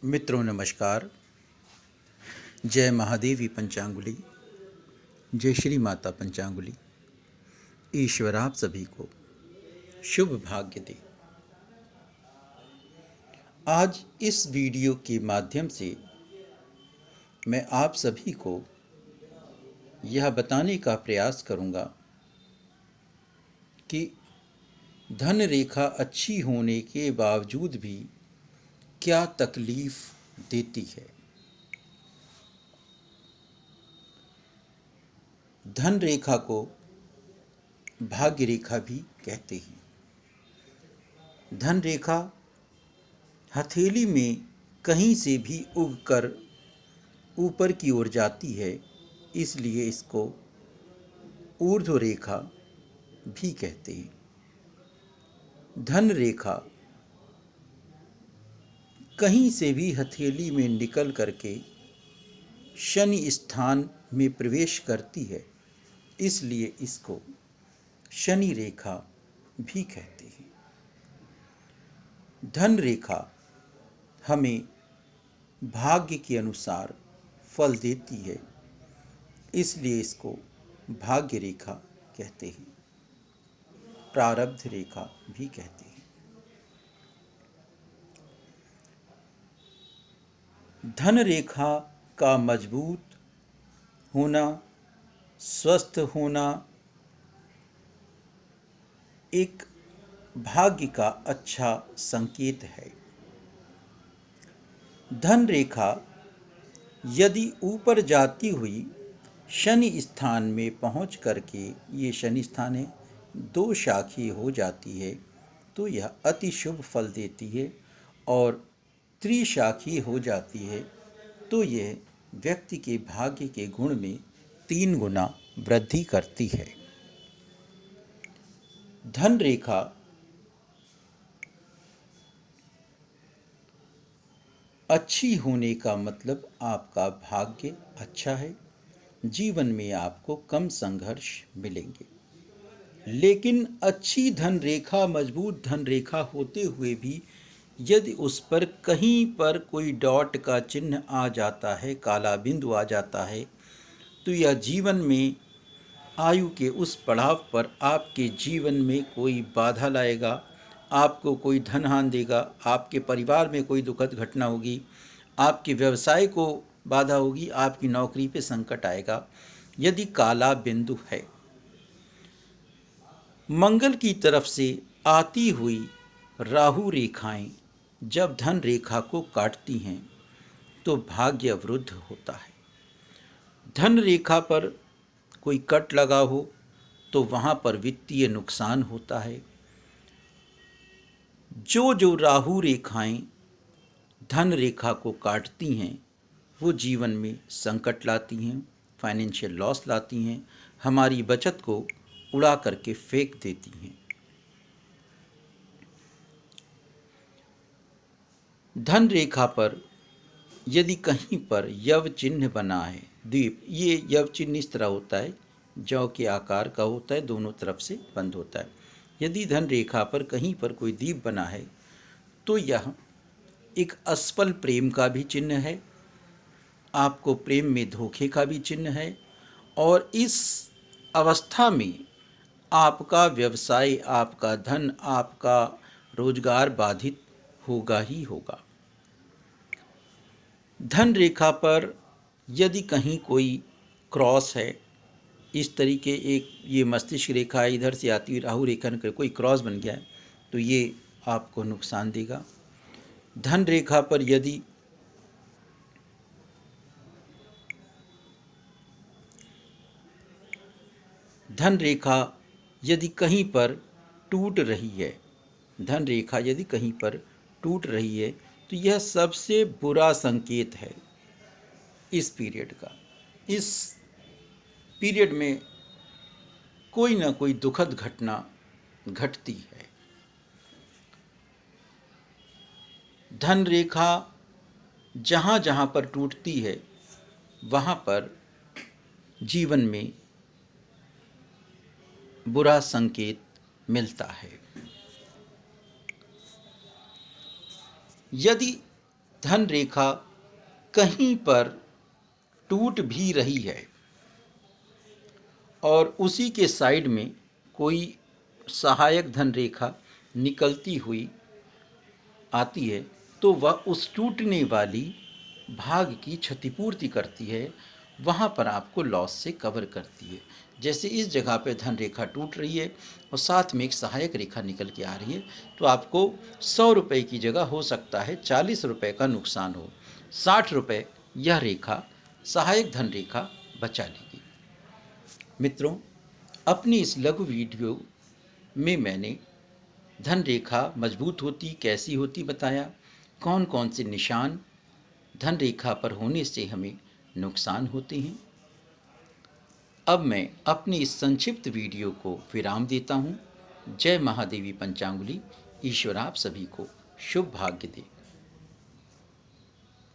मित्रों नमस्कार। जय महादेवी पंचांगुली, जय श्री माता पंचांगुली। ईश्वर आप सभी को शुभ भाग्य दे। आज इस वीडियो के माध्यम से मैं आप सभी को यह बताने का प्रयास करूंगा कि धन रेखा अच्छी होने के बावजूद भी क्या तकलीफ देती है। धन रेखा को भाग्य रेखा भी कहते हैं। धन रेखा हथेली में कहीं से भी उगकर ऊपर की ओर जाती है, इसलिए इसको ऊर्ध्व रेखा भी कहते हैं। धन रेखा कहीं से भी हथेली में निकल करके शनि स्थान में प्रवेश करती है, इसलिए इसको शनि रेखा भी कहते हैं। धन रेखा हमें भाग्य के अनुसार फल देती है, इसलिए इसको भाग्य रेखा कहते हैं, प्रारब्ध रेखा भी कहते हैं। धन रेखा का मजबूत होना, स्वस्थ होना एक भाग्य का अच्छा संकेत है। धन रेखा यदि ऊपर जाती हुई शनि स्थान में पहुंच करके, ये शनि स्थान है, दो शाखी हो जाती है तो यह अति शुभ फल देती है, और त्रिशाखी हो जाती है तो यह व्यक्ति के भाग्य के गुण में 3 गुना वृद्धि करती है। धन रेखा अच्छी होने का मतलब आपका भाग्य अच्छा है, जीवन में आपको कम संघर्ष मिलेंगे। लेकिन अच्छी धन रेखा, मजबूत धन रेखा होते हुए भी यदि उस पर कहीं पर कोई डॉट का चिन्ह आ जाता है, काला बिंदु आ जाता है, तो यह जीवन में आयु के उस पड़ाव पर आपके जीवन में कोई बाधा लाएगा, आपको कोई धन हानि देगा, आपके परिवार में कोई दुखद घटना होगी, आपके व्यवसाय को बाधा होगी, आपकी नौकरी पे संकट आएगा यदि काला बिंदु है। मंगल की तरफ से आती हुई राहु रेखाएं जब धन रेखा को काटती हैं तो भाग्य अवरुद्ध होता है। धन रेखा पर कोई कट लगा हो तो वहाँ पर वित्तीय नुकसान होता है। जो राहु रेखाएं धन रेखा को काटती हैं वो जीवन में संकट लाती हैं, फाइनेंशियल लॉस लाती हैं, हमारी बचत को उड़ा करके फेंक देती हैं। धन रेखा पर यदि कहीं पर यव चिन्ह बना है, द्वीप, ये यव चिन्ह इस तरह होता है, जौ के आकार का होता है, दोनों तरफ से बंद होता है। यदि धन रेखा पर कहीं पर कोई द्वीप बना है तो यह एक असफल प्रेम का भी चिन्ह है, आपको प्रेम में धोखे का भी चिन्ह है, और इस अवस्था में आपका व्यवसाय, आपका धन, आपका रोजगार बाधित होगा ही होगा। धन रेखा पर यदि कहीं कोई क्रॉस है, इस तरीके एक ये मस्तिष्क रेखा इधर से आती हुई राहु रेखा में कोई क्रॉस बन गया है तो ये आपको नुकसान देगा। धन रेखा पर यदि धन रेखा यदि कहीं पर टूट रही है, धन रेखा यदि कहीं पर टूट रही है तो यह सबसे बुरा संकेत है इस पीरियड का। इस पीरियड में कोई ना कोई दुखद घटना घटती है। धन रेखा जहाँ जहाँ पर टूटती है वहाँ पर जीवन में बुरा संकेत मिलता है। यदि धन रेखा कहीं पर टूट भी रही है और उसी के साइड में कोई सहायक धन रेखा निकलती हुई आती है, तो वह उस टूटने वाली भाग की क्षतिपूर्ति करती है, वहाँ पर आपको लॉस से कवर करती है। जैसे इस जगह पे धन रेखा टूट रही है और साथ में एक सहायक रेखा निकल के आ रही है, तो आपको 100 रुपये की जगह हो सकता है 40 रुपये का नुकसान हो। 60 रुपये यह रेखा सहायक धन रेखा बचा लेगी। मित्रों, अपनी इस लघु वीडियो में मैंने धन रेखा मजबूत होती कैसी होती बताया, कौन कौन से निशान धन रेखा पर होने से हमें नुकसान होते हैं। अब मैं अपनी इस संक्षिप्त वीडियो को विराम देता हूँ। जय महादेवी पंचांगुली। ईश्वर आप सभी को शुभ भाग्य दे।